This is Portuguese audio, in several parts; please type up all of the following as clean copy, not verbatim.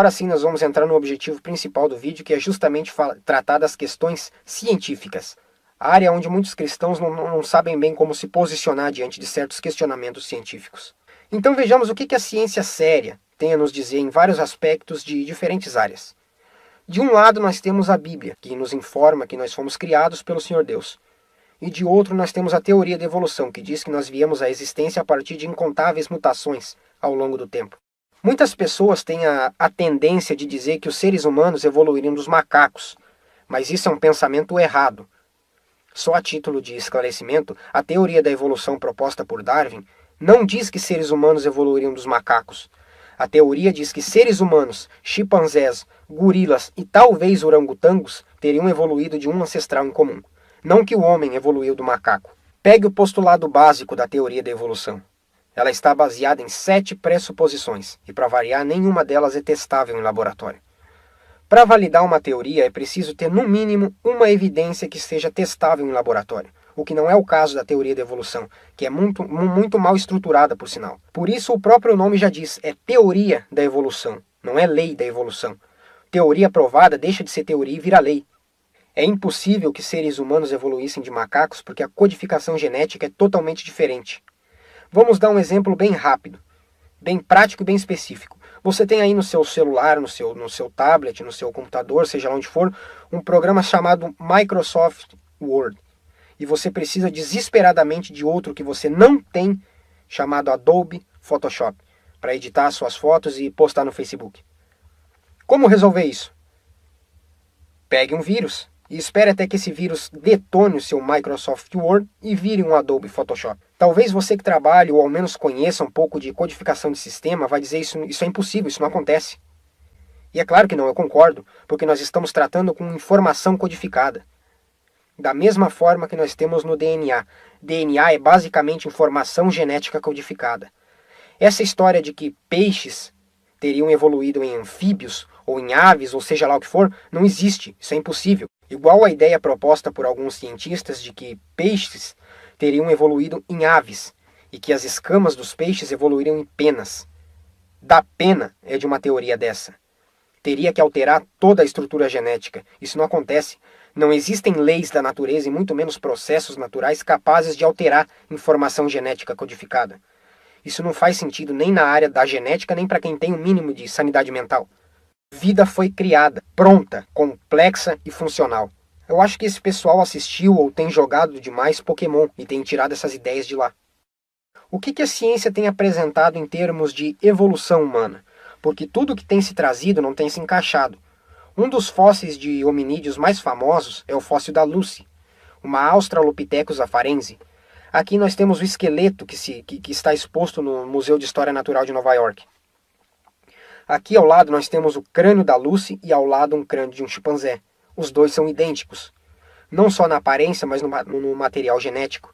Agora sim nós vamos entrar no objetivo principal do vídeo, que é justamente tratar das questões científicas. A área onde muitos cristãos não sabem bem como se posicionar diante de certos questionamentos científicos. Então vejamos o que a ciência séria tem a nos dizer em vários aspectos de diferentes áreas. De um lado nós temos a Bíblia, que nos informa que nós fomos criados pelo Senhor Deus. E de outro nós temos a teoria da evolução, que diz que nós viemos à existência a partir de incontáveis mutações ao longo do tempo. Muitas pessoas têm a tendência de dizer que os seres humanos evoluíram dos macacos, mas isso é um pensamento errado. Só a título de esclarecimento, a teoria da evolução proposta por Darwin não diz que seres humanos evoluiriam dos macacos. A teoria diz que seres humanos, chimpanzés, gorilas e talvez orangotangos teriam evoluído de um ancestral em comum. Não que o homem evoluiu do macaco. Pegue o postulado básico da teoria da evolução. Ela está baseada em 7 pressuposições, e para variar, nenhuma delas é testável em laboratório. Para validar uma teoria, é preciso ter no mínimo uma evidência que seja testável em laboratório, o que não é o caso da teoria da evolução, que é muito mal estruturada, por sinal. Por isso o próprio nome já diz, é teoria da evolução, não é lei da evolução. Teoria provada deixa de ser teoria e vira lei. É impossível que seres humanos evoluíssem de macacos porque a codificação genética é totalmente diferente. Vamos dar um exemplo bem rápido, bem prático e bem específico. Você tem aí no seu celular, no seu tablet, no seu computador, seja lá onde for, um programa chamado Microsoft Word. E você precisa desesperadamente de outro que você não tem, chamado Adobe Photoshop, para editar suas fotos e postar no Facebook. Como resolver isso? Pegue um vírus e espere até que esse vírus detone o seu Microsoft Word e vire um Adobe Photoshop. Talvez você que trabalhe ou ao menos conheça um pouco de codificação de sistema vai dizer isso é impossível, isso não acontece. E é claro que não, eu concordo, porque nós estamos tratando com informação codificada. Da mesma forma que nós temos no DNA. DNA é basicamente informação genética codificada. Essa história de que peixes teriam evoluído em anfíbios ou em aves, ou seja lá o que for, não existe, isso é impossível. Igual a ideia proposta por alguns cientistas de que peixes teriam evoluído em aves e que as escamas dos peixes evoluiriam em penas. Da pena é de uma teoria dessa. Teria que alterar toda a estrutura genética. Isso não acontece. Não existem leis da natureza e muito menos processos naturais capazes de alterar informação genética codificada. Isso não faz sentido nem na área da genética, nem para quem tem o mínimo de sanidade mental. Vida foi criada, pronta, complexa e funcional. Eu acho que esse pessoal assistiu ou tem jogado demais Pokémon e tem tirado essas ideias de lá. O que a ciência tem apresentado em termos de evolução humana? Porque tudo que tem se trazido não tem se encaixado. Um dos fósseis de hominídeos mais famosos é o fóssil da Lucy, uma Australopithecus afarense. Aqui nós temos o esqueleto que está exposto no Museu de História Natural de Nova York. Aqui ao lado nós temos o crânio da Lucy e ao lado um crânio de um chimpanzé. Os dois são idênticos, não só na aparência, mas no material genético.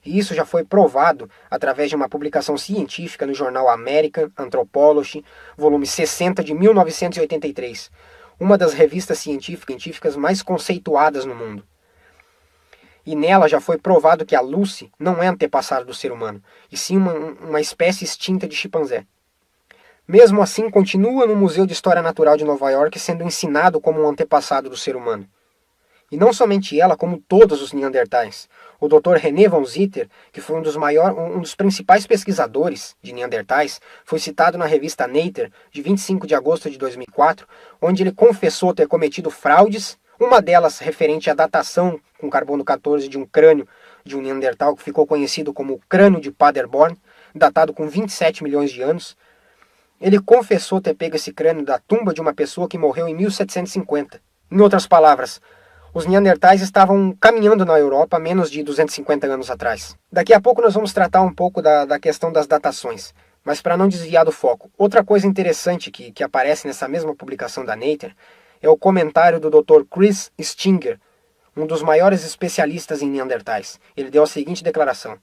E isso já foi provado através de uma publicação científica no jornal American Anthropology, volume 60 de 1983, uma das revistas científicas mais conceituadas no mundo. E nela já foi provado que a Lucy não é antepassada do ser humano, e sim uma espécie extinta de chimpanzé. Mesmo assim, continua no Museu de História Natural de Nova York sendo ensinado como um antepassado do ser humano. E não somente ela, como todos os neandertais. O Dr. René von Zitter, que foi um dos principais pesquisadores de neandertais, foi citado na revista Nature, de 25 de agosto de 2004, onde ele confessou ter cometido fraudes, uma delas referente à datação com carbono 14 de um crânio de um neandertal que ficou conhecido como o crânio de Paderborn, datado com 27 milhões de anos. Ele confessou ter pego esse crânio da tumba de uma pessoa que morreu em 1750. Em outras palavras, os neandertais estavam caminhando na Europa há menos de 250 anos atrás. Daqui a pouco nós vamos tratar um pouco da questão das datações, mas para não desviar do foco. Outra coisa interessante que aparece nessa mesma publicação da Nature é o comentário do Dr. Chris Stinger, um dos maiores especialistas em neandertais. Ele deu a seguinte declaração: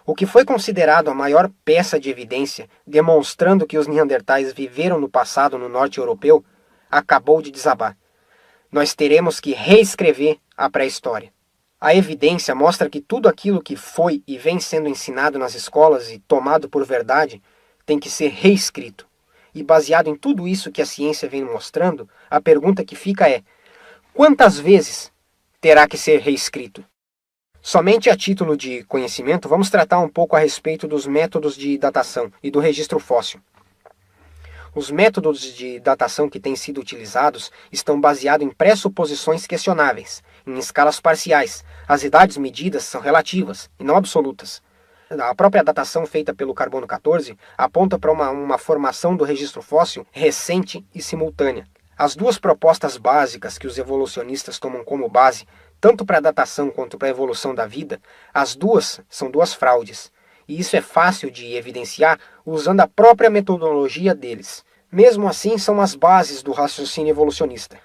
o que foi considerado a maior peça de evidência demonstrando que os neandertais viveram no passado no norte europeu, acabou de desabar. Nós teremos que reescrever a pré-história. A evidência mostra que tudo aquilo que foi e vem sendo ensinado nas escolas e tomado por verdade tem que ser reescrito. E baseado em tudo isso que a ciência vem mostrando, a pergunta que fica é: quantas vezes terá que ser reescrito? Somente a título de conhecimento, vamos tratar um pouco a respeito dos métodos de datação e do registro fóssil. Os métodos de datação que têm sido utilizados estão baseados em pressuposições questionáveis, em escalas parciais. As idades medidas são relativas e não absolutas. A própria datação feita pelo carbono 14 aponta para uma formação do registro fóssil recente e simultânea. As duas propostas básicas que os evolucionistas tomam como base, tanto para a datação quanto para a evolução da vida, as duas são duas fraudes. E isso é fácil de evidenciar usando a própria metodologia deles. Mesmo assim, são as bases do raciocínio evolucionista.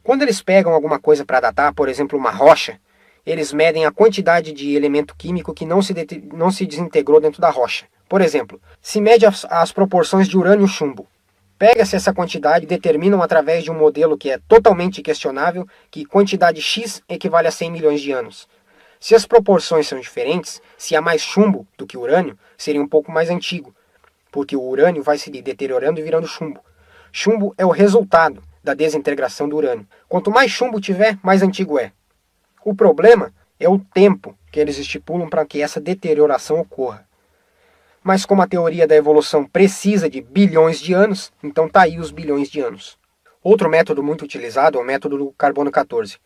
Quando eles pegam alguma coisa para datar, por exemplo, uma rocha, eles medem a quantidade de elemento químico que não se desintegrou dentro da rocha. Por exemplo, se mede as proporções de urânio e chumbo. Pega-se essa quantidade e determinam através de um modelo que é totalmente questionável que quantidade X equivale a 100 milhões de anos. Se as proporções são diferentes, se há mais chumbo do que urânio, seria um pouco mais antigo, porque o urânio vai se deteriorando e virando chumbo. Chumbo é o resultado da desintegração do urânio. Quanto mais chumbo tiver, mais antigo é. O problema é o tempo que eles estipulam para que essa deterioração ocorra. Mas como a teoria da evolução precisa de bilhões de anos, então está aí os bilhões de anos. Outro método muito utilizado é o método do carbono 14.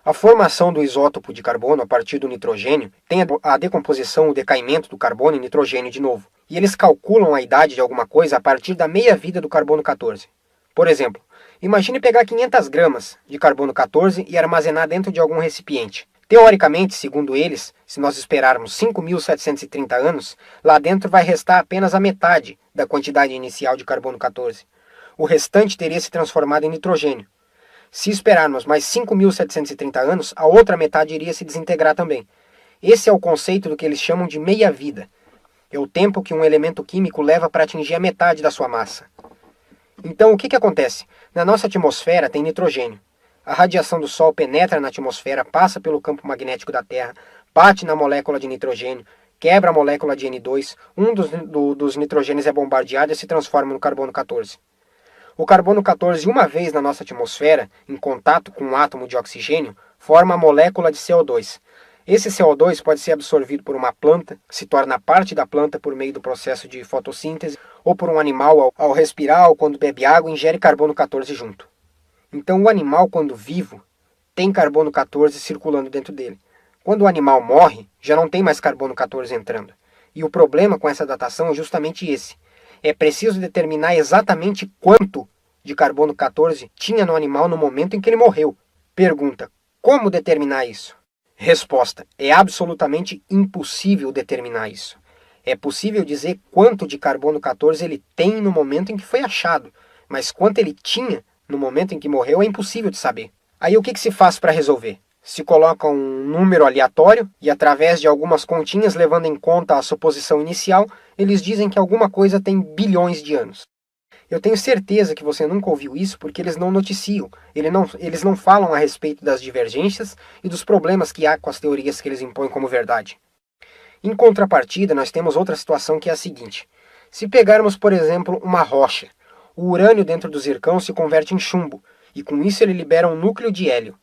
A formação do isótopo de carbono a partir do nitrogênio tem a decomposição, o decaimento do carbono em nitrogênio de novo. E eles calculam a idade de alguma coisa a partir da meia-vida do carbono 14. Por exemplo, imagine pegar 500 gramas de carbono 14 e armazenar dentro de algum recipiente. Teoricamente, segundo eles, se nós esperarmos 5.730 anos, lá dentro vai restar apenas a metade da quantidade inicial de carbono 14. O restante teria se transformado em nitrogênio. Se esperarmos mais 5.730 anos, a outra metade iria se desintegrar também. Esse é o conceito do que eles chamam de meia-vida. É o tempo que um elemento químico leva para atingir a metade da sua massa. Então, o que acontece? Na nossa atmosfera tem nitrogênio. A radiação do Sol penetra na atmosfera, passa pelo campo magnético da Terra, bate na molécula de nitrogênio, quebra a molécula de N2, dos nitrogênios é bombardeado e se transforma no carbono 14. O carbono 14, uma vez na nossa atmosfera, em contato com um átomo de oxigênio, forma a molécula de CO2. Esse CO2 pode ser absorvido por uma planta, se torna parte da planta por meio do processo de fotossíntese, ou por um animal ao respirar ou quando bebe água ingere carbono 14 junto. Então o animal, quando vivo, tem carbono 14 circulando dentro dele. Quando o animal morre, já não tem mais carbono 14 entrando. E o problema com essa datação é justamente esse. É preciso determinar exatamente quanto de carbono 14 tinha no animal no momento em que ele morreu. Pergunta: como determinar isso? Resposta: é absolutamente impossível determinar isso. É possível dizer quanto de carbono 14 ele tem no momento em que foi achado, mas quanto ele tinha no momento em que morreu é impossível de saber. Aí o que se faz para resolver? Se coloca um número aleatório e através de algumas continhas, levando em conta a suposição inicial, eles dizem que alguma coisa tem bilhões de anos. Eu tenho certeza que você nunca ouviu isso porque eles não noticiam, eles não falam a respeito das divergências e dos problemas que há com as teorias que eles impõem como verdade. Em contrapartida, nós temos outra situação que é a seguinte. Se pegarmos, por exemplo, uma rocha, o urânio dentro do zircão se converte em chumbo, e com isso ele libera um núcleo de hélio.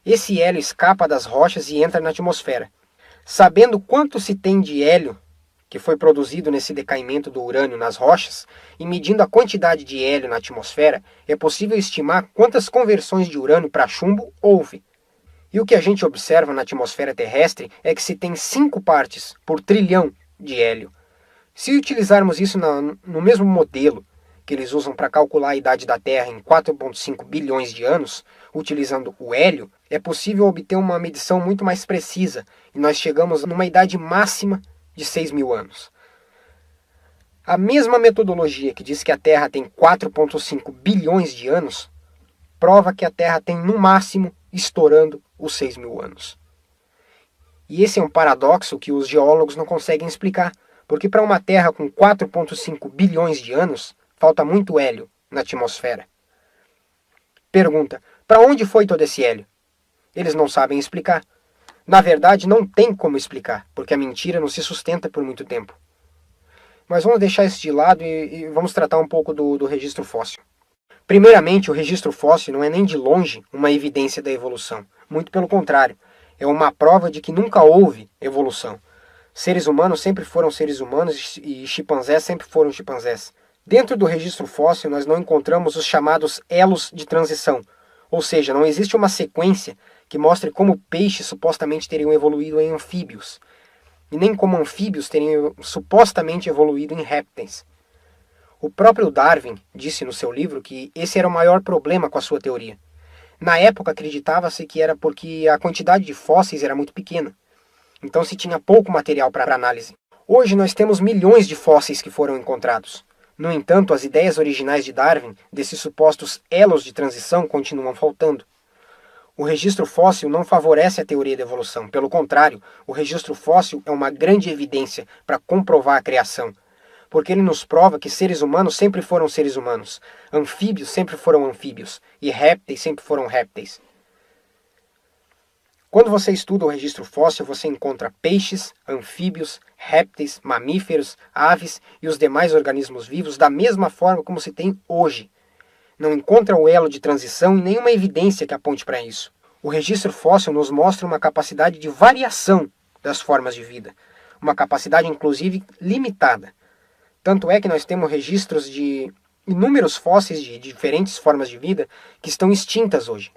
Esse hélio escapa das rochas e entra na atmosfera. Sabendo quanto se tem de hélio que foi produzido nesse decaimento do urânio nas rochas, e medindo a quantidade de hélio na atmosfera, é possível estimar quantas conversões de urânio para chumbo houve. E o que a gente observa na atmosfera terrestre é que se tem 5 partes por trilhão de hélio. Se utilizarmos isso no mesmo modelo que eles usam para calcular a idade da Terra em 4,5 bilhões de anos, utilizando o hélio, é possível obter uma medição muito mais precisa, e nós chegamos numa idade máxima de 6.000 anos. A mesma metodologia que diz que a Terra tem 4,5 bilhões de anos, prova que a Terra tem no máximo, estourando, os 6.000 anos. E esse é um paradoxo que os geólogos não conseguem explicar, porque para uma Terra com 4,5 bilhões de anos, falta muito hélio na atmosfera. Pergunta: para onde foi todo esse hélio? Eles não sabem explicar. Na verdade, não tem como explicar, porque a mentira não se sustenta por muito tempo. Mas vamos deixar isso de lado e vamos tratar um pouco do registro fóssil. Primeiramente, o registro fóssil não é nem de longe uma evidência da evolução. Muito pelo contrário, é uma prova de que nunca houve evolução. Seres humanos sempre foram seres humanos e chimpanzés sempre foram chimpanzés. Dentro do registro fóssil, nós não encontramos os chamados elos de transição, ou seja, não existe uma sequência que mostre como peixes supostamente teriam evoluído em anfíbios, e nem como anfíbios teriam supostamente evoluído em répteis. O próprio Darwin disse no seu livro que esse era o maior problema com a sua teoria. Na época acreditava-se que era porque a quantidade de fósseis era muito pequena, então se tinha pouco material para análise. Hoje nós temos milhões de fósseis que foram encontrados. No entanto, as ideias originais de Darwin, desses supostos elos de transição, continuam faltando. O registro fóssil não favorece a teoria da evolução. Pelo contrário, o registro fóssil é uma grande evidência para comprovar a criação, porque ele nos prova que seres humanos sempre foram seres humanos, anfíbios sempre foram anfíbios e répteis sempre foram répteis. Quando você estuda o registro fóssil, você encontra peixes, anfíbios, répteis, mamíferos, aves e os demais organismos vivos da mesma forma como se tem hoje. Não encontra o elo de transição e nenhuma evidência que aponte para isso. O registro fóssil nos mostra uma capacidade de variação das formas de vida, uma capacidade inclusive limitada. Tanto é que nós temos registros de inúmeros fósseis de diferentes formas de vida que estão extintas hoje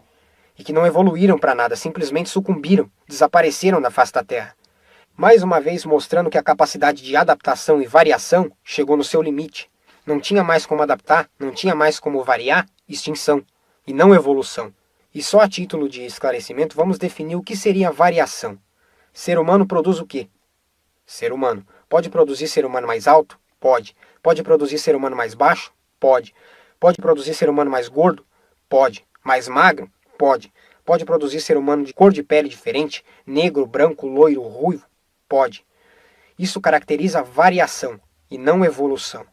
e que não evoluíram para nada, simplesmente sucumbiram, desapareceram da face da Terra. Mais uma vez mostrando que a capacidade de adaptação e variação chegou no seu limite. Não tinha mais como adaptar, não tinha mais como variar, extinção, e não evolução. E só a título de esclarecimento, vamos definir o que seria variação. Ser humano produz o quê? Ser humano. Pode produzir ser humano mais alto? Pode. Pode produzir ser humano mais baixo? Pode. Pode produzir ser humano mais gordo? Pode. Mais magro? Pode. Pode produzir ser humano de cor de pele diferente? Negro, branco, loiro, ruivo? Pode. Isso caracteriza variação e não evolução.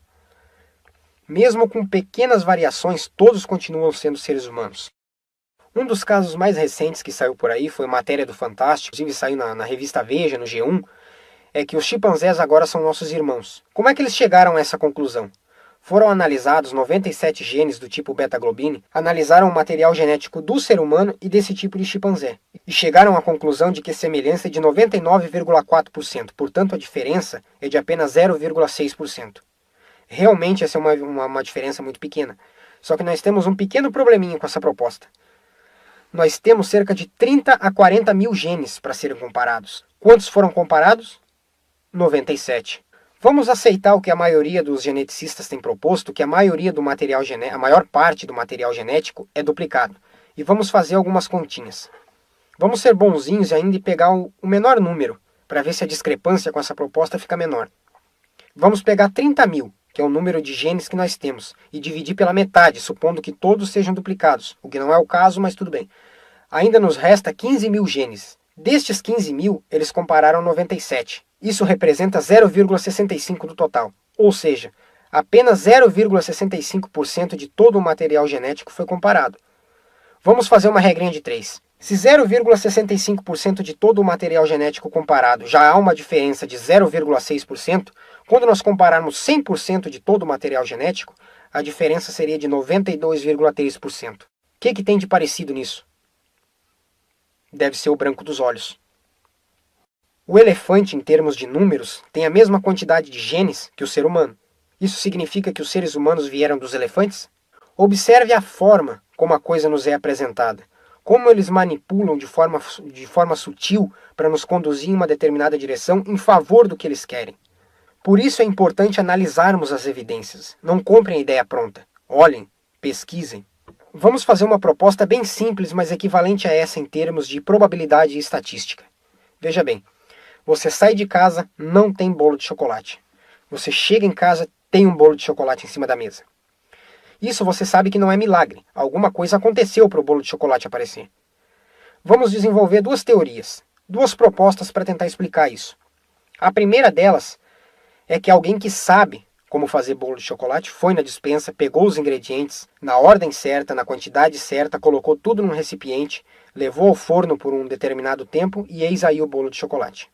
Mesmo com pequenas variações, todos continuam sendo seres humanos. Um dos casos mais recentes que saiu por aí foi matéria do Fantástico, inclusive saiu na revista Veja, no G1, é que os chimpanzés agora são nossos irmãos. Como é que eles chegaram a essa conclusão? Foram analisados 97 genes do tipo beta-globine, analisaram o material genético do ser humano e desse tipo de chimpanzé, e chegaram à conclusão de que a semelhança é de 99,4%, portanto a diferença é de apenas 0,6%. Realmente essa é uma diferença muito pequena. Só que nós temos um pequeno probleminha com essa proposta. Nós temos cerca de 30 a 40 mil genes para serem comparados. Quantos foram comparados? 97. Vamos aceitar o que a maioria dos geneticistas tem proposto, que a maioria do material genético, a maior parte do material genético é duplicado. E vamos fazer algumas continhas. Vamos ser bonzinhos ainda e pegar o menor número, para ver se a discrepância com essa proposta fica menor. Vamos pegar 30 mil, que é o número de genes que nós temos, e dividir pela metade, supondo que todos sejam duplicados, o que não é o caso, mas tudo bem. Ainda nos resta 15 mil genes. Destes 15 mil, eles compararam 97. Isso representa 0,65% do total, ou seja, apenas 0,65% de todo o material genético foi comparado. Vamos fazer uma regrinha de 3. Se 0,65% de todo o material genético comparado já há uma diferença de 0,6%, quando nós compararmos 100% de todo o material genético, a diferença seria de 92,3%. O que tem de parecido nisso? Deve ser o branco dos olhos. O elefante, em termos de números, tem a mesma quantidade de genes que o ser humano. Isso significa que os seres humanos vieram dos elefantes? Observe a forma como a coisa nos é apresentada. Como eles manipulam de forma sutil para nos conduzir em uma determinada direção em favor do que eles querem. Por isso é importante analisarmos as evidências. Não comprem a ideia pronta. Olhem, pesquisem. Vamos fazer uma proposta bem simples, mas equivalente a essa em termos de probabilidade e estatística. Veja bem, você sai de casa, não tem bolo de chocolate. Você chega em casa, tem um bolo de chocolate em cima da mesa. Isso você sabe que não é milagre. Alguma coisa aconteceu para o bolo de chocolate aparecer. Vamos desenvolver duas teorias, duas propostas para tentar explicar isso. A primeira delas é que alguém que sabe como fazer bolo de chocolate foi na despensa, pegou os ingredientes na ordem certa, na quantidade certa, colocou tudo num recipiente, levou ao forno por um determinado tempo e eis aí o bolo de chocolate.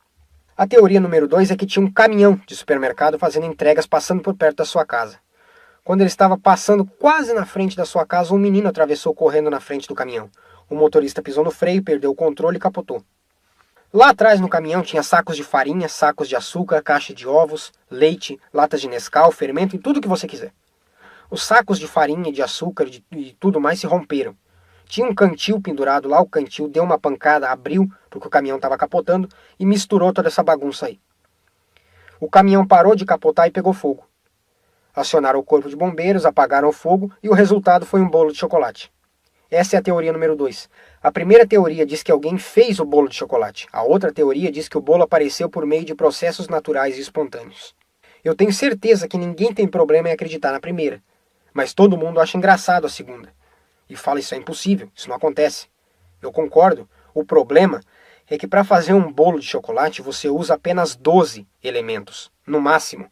A teoria número 2 é que tinha um caminhão de supermercado fazendo entregas passando por perto da sua casa. Quando ele estava passando quase na frente da sua casa, um menino atravessou correndo na frente do caminhão. O motorista pisou no freio, perdeu o controle e capotou. Lá atrás no caminhão tinha sacos de farinha, sacos de açúcar, caixa de ovos, leite, latas de Nescau, fermento e tudo o que você quiser. Os sacos de farinha, de açúcar e tudo mais se romperam. Tinha um cantil pendurado lá, o cantil deu uma pancada, abriu, porque o caminhão estava capotando, e misturou toda essa bagunça aí. O caminhão parou de capotar e pegou fogo. Acionaram o corpo de bombeiros, apagaram o fogo e o resultado foi um bolo de chocolate. Essa é a teoria número 2. A primeira teoria diz que alguém fez o bolo de chocolate. A outra teoria diz que o bolo apareceu por meio de processos naturais e espontâneos. Eu tenho certeza que ninguém tem problema em acreditar na primeira, mas todo mundo acha engraçado a segunda. E fala isso é impossível, isso não acontece. Eu concordo. O problema é que para fazer um bolo de chocolate você usa apenas 12 elementos, no máximo.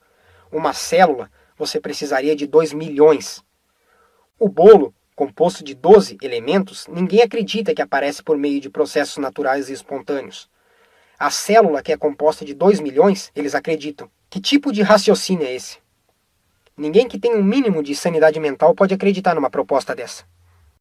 Uma célula você precisaria de 2 milhões. O bolo, composto de 12 elementos, ninguém acredita que aparece por meio de processos naturais e espontâneos. A célula, que é composta de 2 milhões, eles acreditam. Que tipo de raciocínio é esse? Ninguém que tem um mínimo de sanidade mental pode acreditar numa proposta dessa.